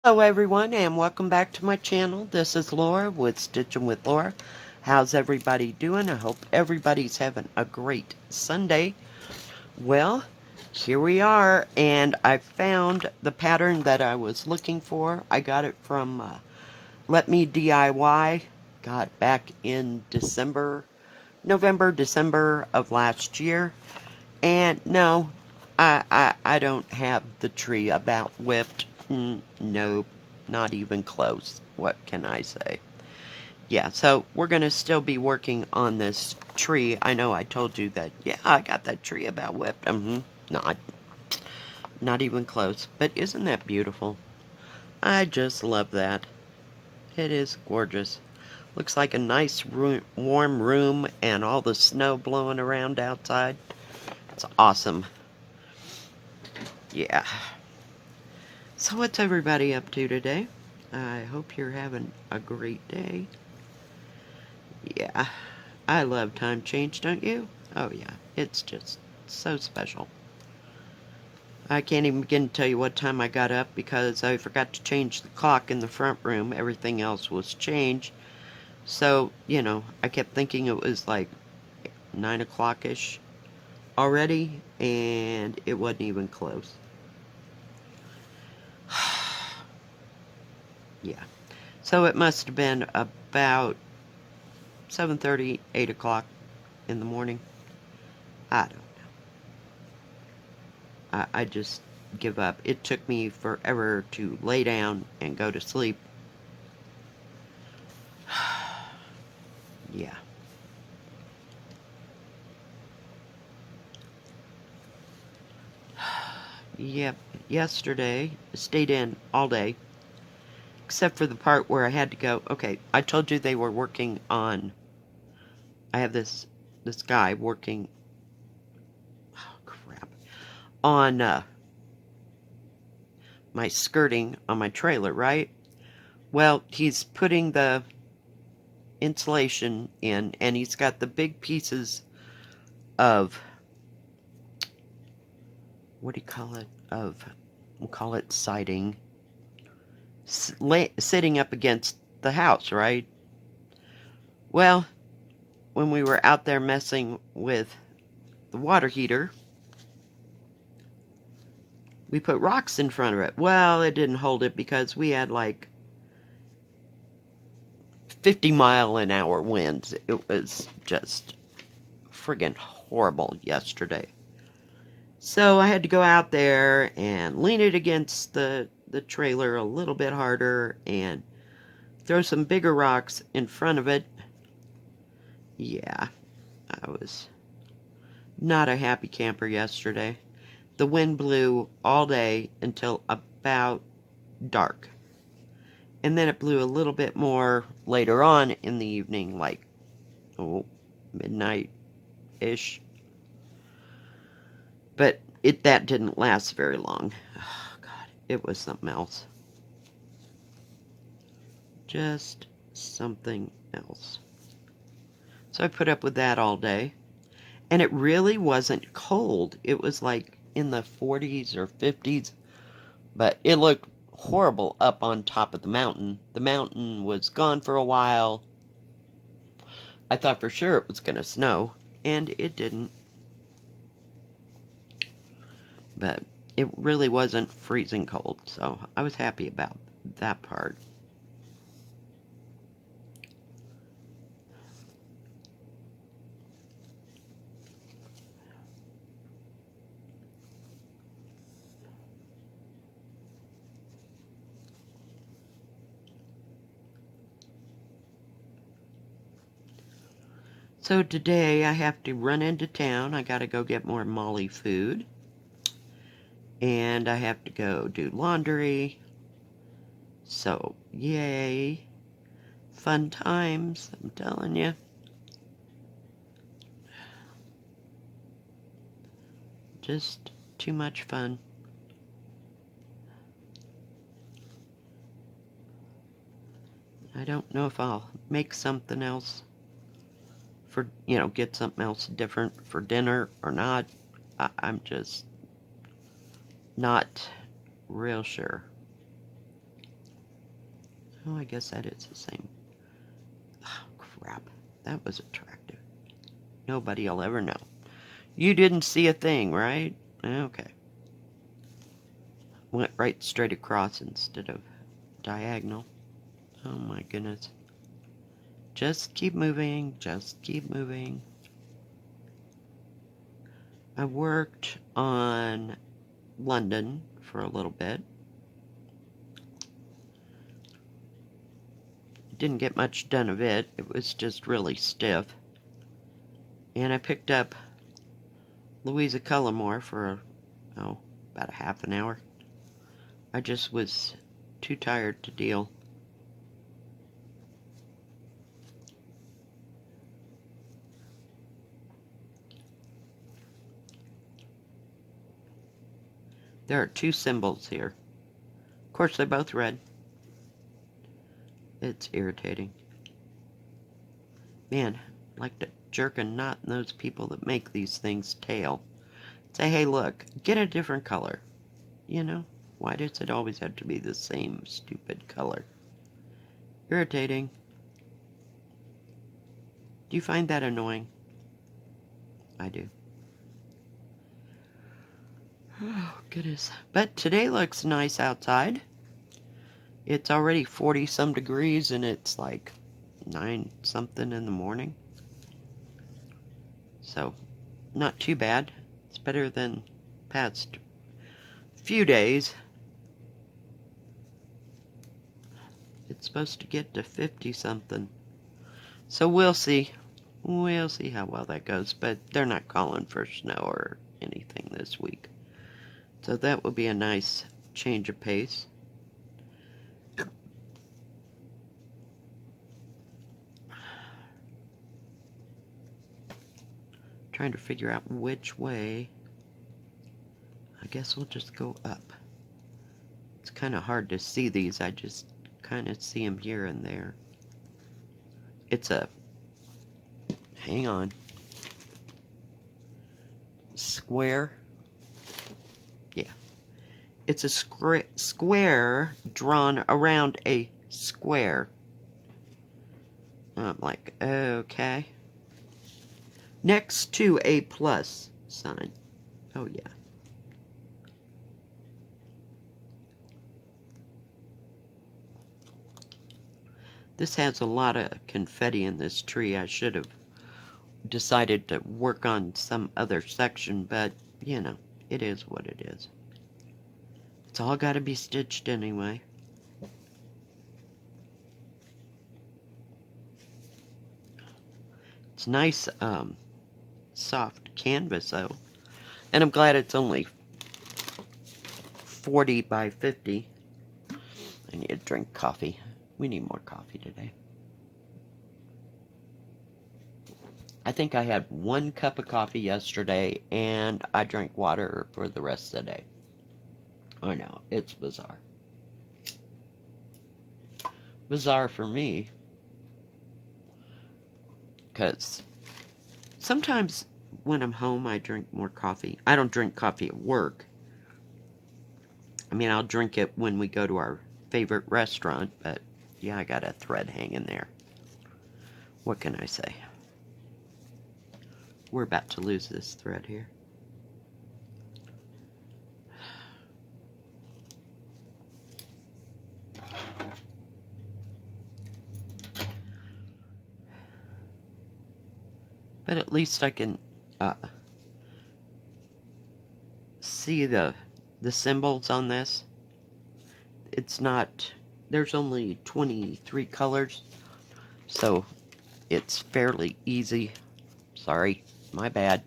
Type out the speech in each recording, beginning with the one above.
Hello everyone and welcome back to my channel. This is Laura with Stitchin with Laura. How's everybody doing? I hope everybody's having a great Sunday. Well, here we are and I found the pattern that I was looking for. I got it from LetMeDIY. God, back in November, December of last year. And no, I don't have the tree about whipped. Nope, not even close. What can I say? Yeah, so we're going to still be working on this tree. I know I told you that, yeah, I got that tree about whipped. Not, not even close. But isn't that beautiful? I just love that. It is gorgeous. Looks like a nice warm room and all the snow blowing around outside. It's awesome. Yeah. So what's everybody up to today? I hope you're having a great day. Yeah, I love time change, don't you? Oh yeah, it's just so special. I can't even begin to tell you what time I got up because I forgot to change the clock in the front room. Everything else was changed. So, I kept thinking it was like 9 o'clock-ish already, and it wasn't even close. Yeah. So it must have been about 7:30, 8 o'clock in the morning. I don't know. I just give up. It took me forever to lay down and go to sleep. Yeah. Yep. Yesterday, I stayed in all day, except for the part where I had to go. Okay, I told you they were working on. I have this guy working. Oh crap! On my skirting on my trailer, right? Well, he's putting the insulation in, and he's got the big pieces of, what do you call it? We'll call it siding, sitting up against the house, right? Well, when we were out there messing with the water heater, we put rocks in front of it. Well, it didn't hold it because we had like 50-mile-an-hour winds. It was just friggin' horrible yesterday. So I had to go out there and lean it against the trailer a little bit harder and throw some bigger rocks in front of it. Yeah, I was not a happy camper yesterday. The wind blew all day until about dark. And then it blew a little bit more later on in the evening, like, midnight-ish. But that didn't last very long. Oh, God, it was something else. Just something else. So I put up with that all day. And it really wasn't cold. It was like in the 40s or 50s. But it looked horrible up on top of the mountain. The mountain was gone for a while. I thought for sure it was going to snow. And it didn't. But it really wasn't freezing cold. So I was happy about that part. So today I have to run into town. I gotta go get more Molly food. And I have to go do laundry. So, yay. Fun times, I'm telling you. Just too much fun. I don't know if I'll make something else for, get something else different for dinner or not. I'm just not real sure. Oh, I guess that is the same. Oh, crap. That was attractive. Nobody'll ever know. You didn't see a thing, right? Okay. Went right straight across instead of diagonal. Oh my goodness. Just keep moving. Just keep moving. I worked on London for a little bit. Didn't get much done of it. It was just really stiff. And I picked up Louisa Cullimore for, about a half an hour. I just was too tired to deal. There are two symbols here. Of course, they're both red. It's irritating. Man, I'd like to jerk a knot in those people that make these things tail. Say, hey, look, get a different color. You know, why does it always have to be the same stupid color? Irritating. Do you find that annoying? I do. Oh, goodness. But today looks nice outside. It's already 40-some degrees and it's like 9-something in the morning. So, not too bad. It's better than past few days. It's supposed to get to 50-something. So we'll see. We'll see how well that goes. But they're not calling for snow or anything this week. So that will be a nice change of pace. Trying to figure out which way. I guess we'll just go up. It's kind of hard to see these. I just kind of see them here and there. It's a, hang on, square. Yeah. It's a square drawn around a square. I'm like, okay. Next to a plus sign. Oh, yeah. This has a lot of confetti in this tree. I should have decided to work on some other section, but, you know, it is what it is. It's all got to be stitched anyway. It's nice, soft canvas, though. And I'm glad it's only 40 by 50. I need to drink coffee. We need more coffee today. I think I had 1 cup of coffee yesterday, and I drank water for the rest of the day. I know, it's bizarre. Bizarre for me. Because sometimes when I'm home, I drink more coffee. I don't drink coffee at work. I mean, I'll drink it when we go to our favorite restaurant, but yeah, I got a thread hanging there. What can I say? We're about to lose this thread here. But at least I can see the symbols on this. It's not, there's only 23 colors, so it's fairly easy. Sorry, my bad.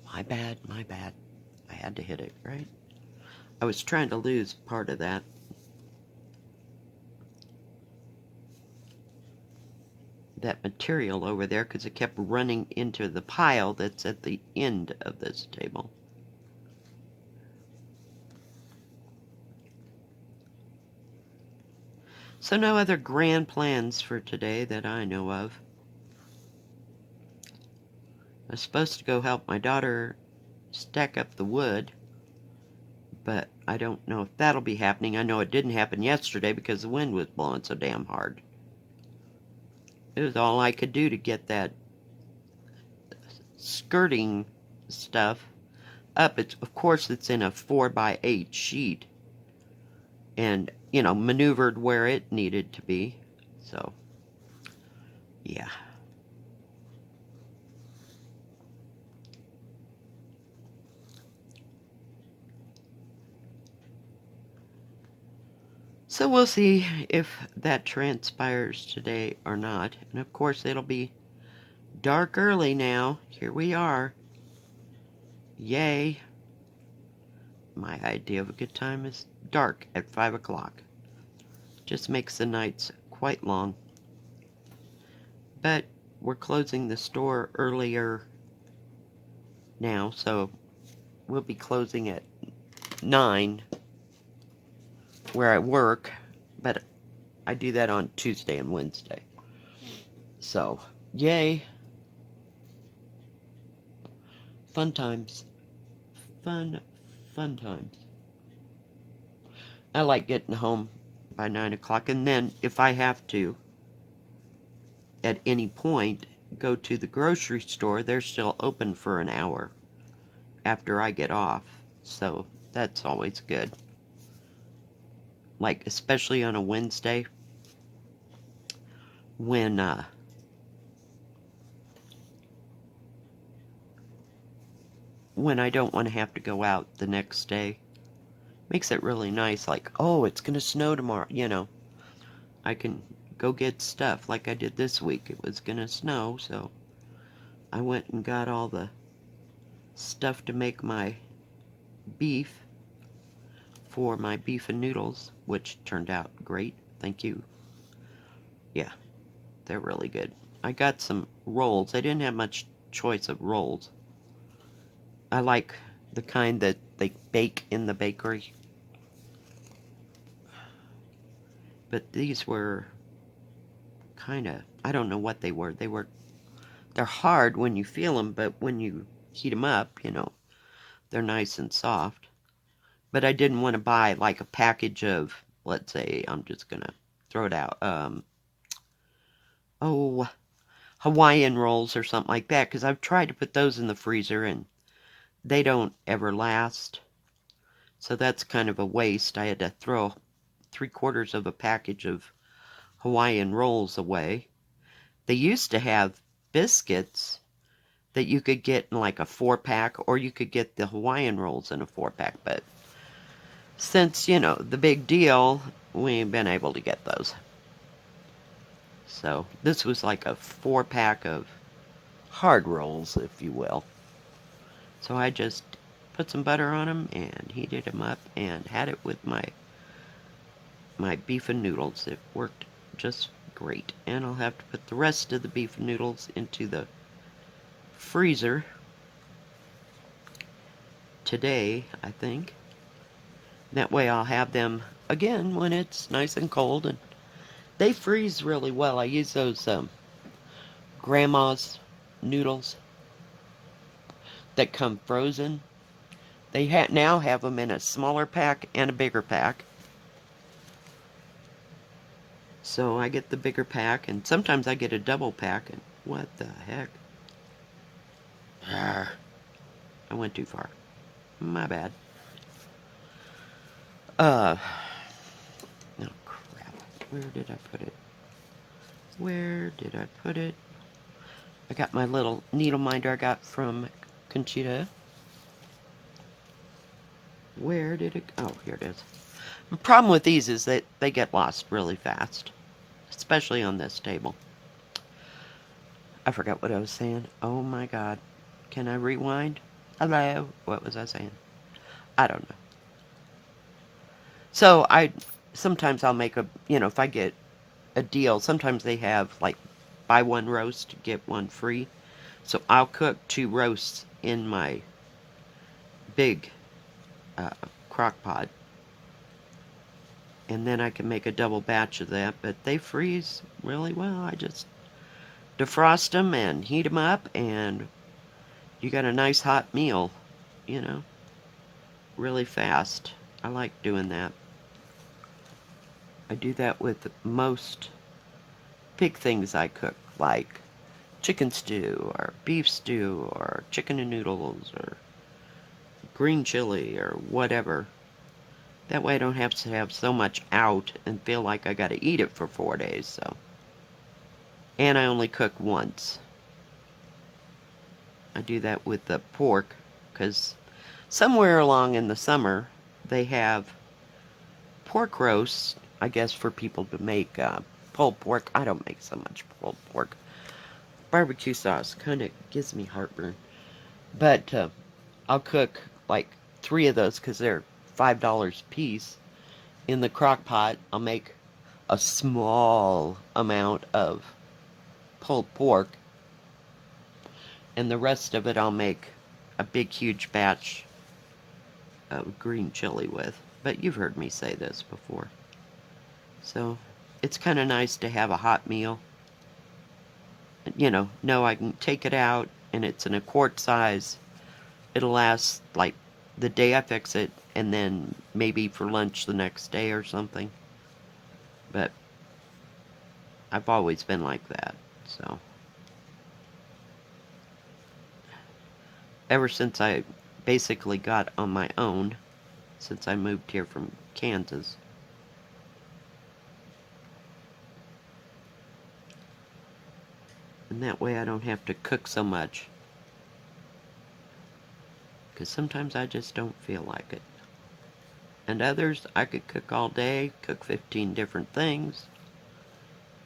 My bad. I had to hit it, right? I was trying to lose part of that. That material over there because it kept running into the pile that's at the end of this table. So no other grand plans for today that I know of. I was supposed to go help my daughter stack up the wood, But I don't know if that'll be happening. I know it didn't happen yesterday because the wind was blowing so damn hard. It was all I could do to get that skirting stuff up. Of course, it's in a 4x8 sheet. And, maneuvered where it needed to be. So, yeah. So we'll see if that transpires today or not. And of course, it'll be dark early now. Here we are. Yay. My idea of a good time is dark at 5 o'clock. Just makes the nights quite long. But we're closing the store earlier now, so we'll be closing at 9 where I work, but I do that on Tuesday and Wednesday. So, yay. Fun times. Fun times. I like getting home by 9 o'clock, and then if I have to, at any point, go to the grocery store, they're still open for an hour after I get off. So, that's always good. Like, especially on a Wednesday, when I don't want to have to go out the next day. Makes it really nice, like, oh, it's gonna snow tomorrow, I can go get stuff like I did this week. It was gonna snow, so I went and got all the stuff to make my beef for my beef and noodles, which turned out great. Thank you. Yeah, they're really good. I got some rolls. I didn't have much choice of rolls. I like the kind that they bake in the bakery. But these were kind of, I don't know what they were. They're hard when you feel them, but when you heat them up, they're nice and soft. But I didn't want to buy like a package of, let's say, I'm just going to throw it out, Hawaiian rolls or something like that, because I've tried to put those in the freezer and they don't ever last. So that's kind of a waste. I had to throw 3/4 of a package of Hawaiian rolls away. They used to have biscuits that you could get in like a 4-pack, or you could get the Hawaiian rolls in a 4-pack, but since, the big deal, we ain't been able to get those. So this was like a 4-pack of hard rolls, if you will. So I just put some butter on them and heated them up and had it with my beef and noodles. It worked just great. And I'll have to put the rest of the beef and noodles into the freezer today, I think. That way I'll have them again when it's nice and cold, and they freeze really well. I use those grandma's noodles that come frozen. They now have them in a smaller pack and a bigger pack. So I get the bigger pack, and sometimes I get a double pack, and what the heck? I went too far. My bad. Oh crap. Where did I put it? I got my little needle minder I got from Conchita. Where did it go? Oh, here it is. The problem with these is that they get lost really fast. Especially on this table. I forgot what I was saying. Oh my god. Can I rewind? Hello? What was I saying? I don't know. So sometimes I'll make if I get a deal, sometimes they have like buy one roast, get one free. So I'll cook 2 roasts in my big crock pot. And then I can make a double batch of that, but they freeze really well. I just defrost them and heat them up, and you got a nice hot meal, really fast. I like doing that. I do that with most big things I cook, like chicken stew, or beef stew, or chicken and noodles, or green chili, or whatever. That way I don't have to have so much out and feel like I gotta eat it for 4 days, so. And I only cook once. I do that with the pork, because somewhere along in the summer, they have pork roasts, I guess, for people to make pulled pork. I don't make so much pulled pork. Barbecue sauce kind of gives me heartburn. But I'll cook like 3 of those because they're $5 a piece. In the crock pot, I'll make a small amount of pulled pork, and the rest of it I'll make a big, huge batch of green chili with. But you've heard me say this before. So it's kind of nice to have a hot meal. No, I can take it out, and it's in a quart size. It'll last like the day I fix it, and then maybe for lunch the next day or something. But I've always been like that, so. Ever since I basically got on my own, since I moved here from Kansas. And that way I don't have to cook so much. Because sometimes I just don't feel like it. And others, I could cook all day, cook 15 different things.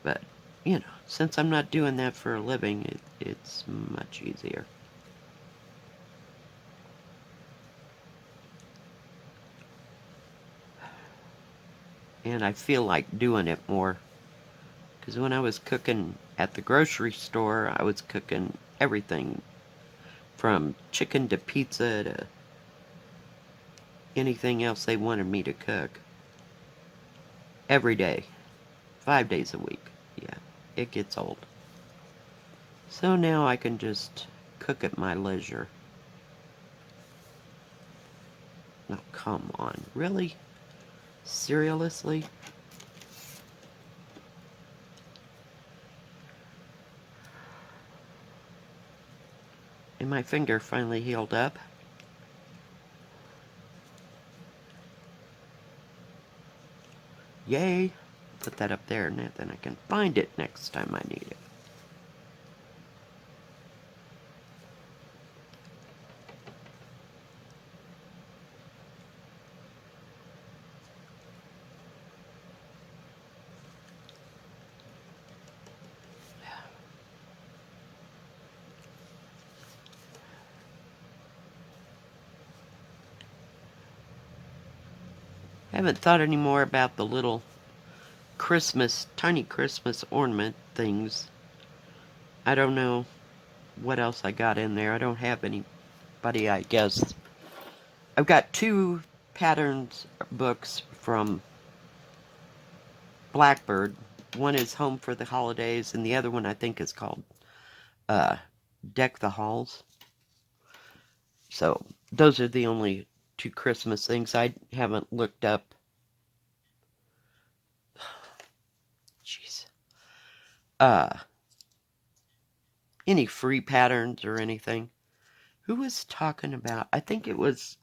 But, since I'm not doing that for a living, it's much easier. And I feel like doing it more. Because when I was cooking at the grocery store, I was cooking everything from chicken to pizza to anything else they wanted me to cook. Every day. 5 days a week. Yeah, it gets old. So now I can just cook at my leisure. Oh, come on. Really? Seriously? And my finger finally healed up. Yay! Put that up there, and then I can find it next time I need it. I haven't thought any more about the little tiny Christmas ornament things. I don't know what else I got in there. I don't have anybody, I guess. I've got 2 patterns books from Blackbird. One is Home for the Holidays, and the other one I think is called Deck the Halls. So those are the only 2 Christmas things. I haven't looked up. Jeez. Any free patterns or anything. Who was talking about? I think it was.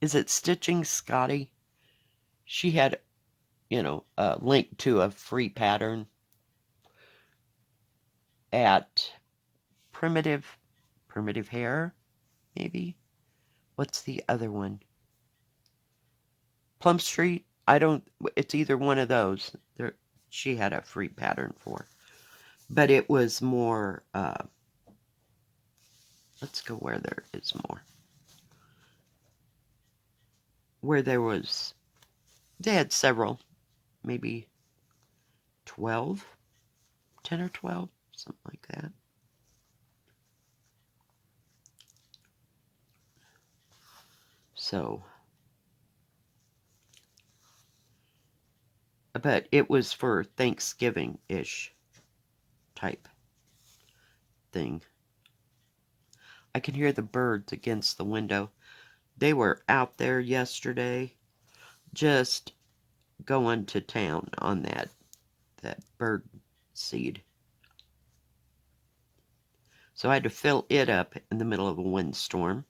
Is it Stitching Scotty? She had, a link to a free pattern at Primitive Hair, maybe? What's the other one? Plum Street? It's either one of those. She had a free pattern for. But it was more, let's go where there is more. Where they had several, maybe 12, 10 or 12, something like that. So, but it was for Thanksgiving-ish type thing. I can hear the birds against the window. They were out there yesterday just going to town on that bird seed. So I had to fill it up in the middle of a windstorm.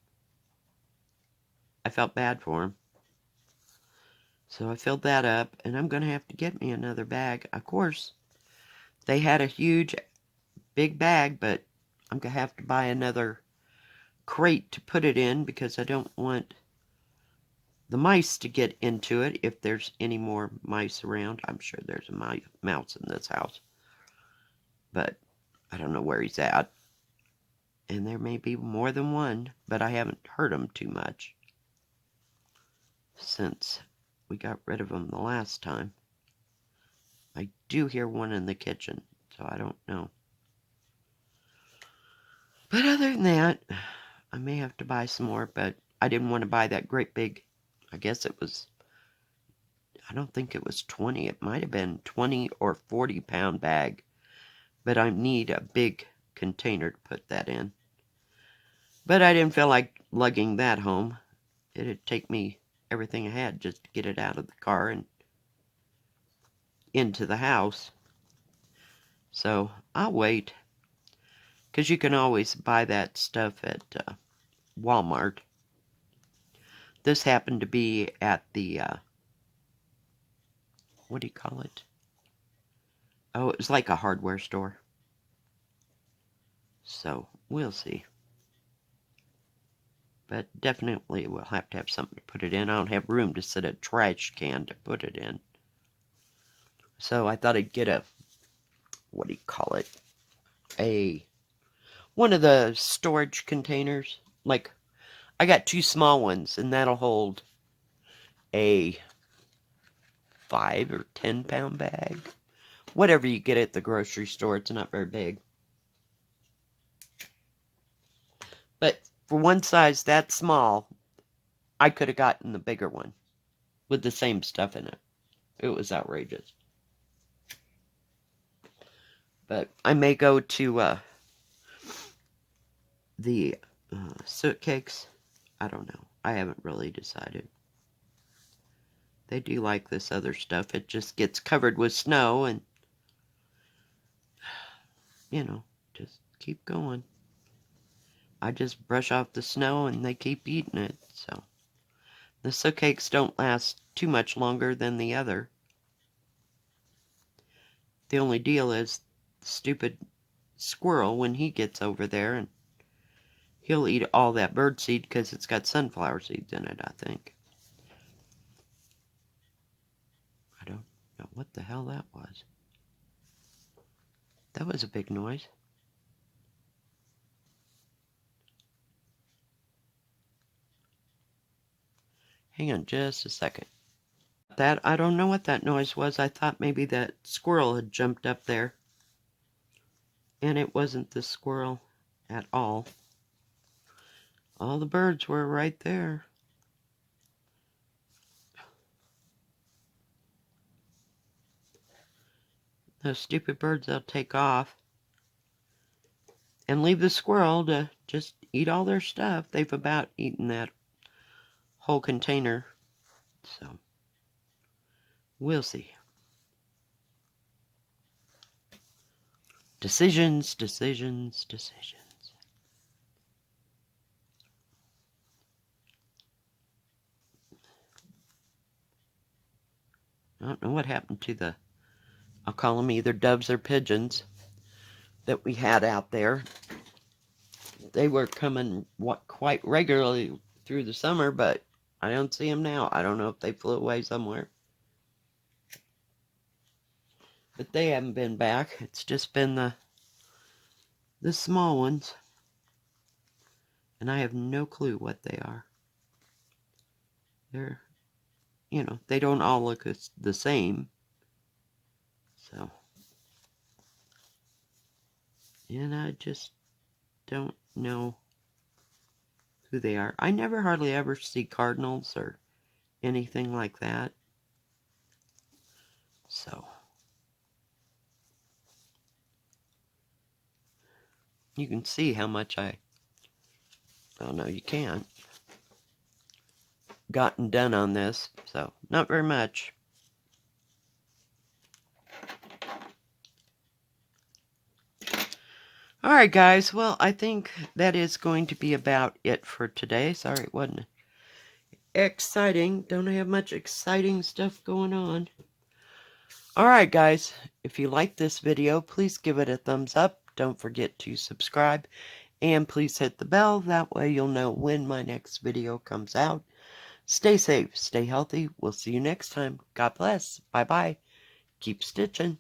I felt bad for them. So I filled that up, and I'm going to have to get me another bag. Of course, they had a huge, big bag, but I'm going to have to buy another crate to put it in because I don't want the mice to get into it if there's any more mice around. I'm sure there's a mouse in this house, but I don't know where he's at. And there may be more than one, but I haven't heard him too much since we got rid of him the last time. I do hear one in the kitchen, so I don't know. But other than that, I may have to buy some more, but I didn't want to buy that great big, I guess it was, I don't think it was 20. It might have been 20 or 40 pound bag, but I need a big container to put that in. But I didn't feel like lugging that home. It'd take me everything I had just to get it out of the car and into the house. So I'll wait, because you can always buy that stuff at Walmart. This happened to be at the, what do you call it? Oh, it was like a hardware store. So we'll see. But definitely we'll have to have something to put it in. I don't have room to set a trash can to put it in. So I thought I'd get a, what do you call it? One of the storage containers. Like, I got 2 small ones, and that'll hold a 5 or 10 pound bag. Whatever you get at the grocery store, it's not very big. But for one size that small, I could have gotten the bigger one with the same stuff in it. It was outrageous. But I may go to the soot cakes. I don't know. I haven't really decided. They do like this other stuff. It just gets covered with snow and, you know, just keep going. I just brush off the snow and they keep eating it, so. The soot cakes don't last too much longer than the other. The only deal is the stupid squirrel, when he gets over there, and he'll eat all that bird seed because it's got sunflower seeds in it, I think. I don't know what the hell that was. That was a big noise. Hang on just a second. I don't know what that noise was. I thought maybe that squirrel had jumped up there. And it wasn't the squirrel at all. All the birds were right there. Those stupid birds, they'll take off and leave the squirrel to just eat all their stuff. They've about eaten that whole container. So, we'll see. Decisions, decisions, decisions. I don't know what happened to the, I'll call them either doves or pigeons that we had out there. They were coming quite regularly through the summer, but I don't see them now. I don't know if they flew away somewhere. But they haven't been back. It's just been the small ones. And I have no clue what they are. They're, you know, they don't all look the same. So. And I just don't know who they are. I never hardly ever see cardinals or anything like that. So. You can see how much oh no, you can't. gotten done on this, so not very much. Alright guys, well I think that is going to be about it for today. Sorry it wasn't exciting. Don't have much exciting stuff going on. Alright guys, if you like this video, please give it a thumbs up. Don't forget to subscribe. And please hit the bell. That way you'll know when my next video comes out. Stay safe. Stay healthy. We'll see you next time. God bless. Bye-bye. Keep stitching.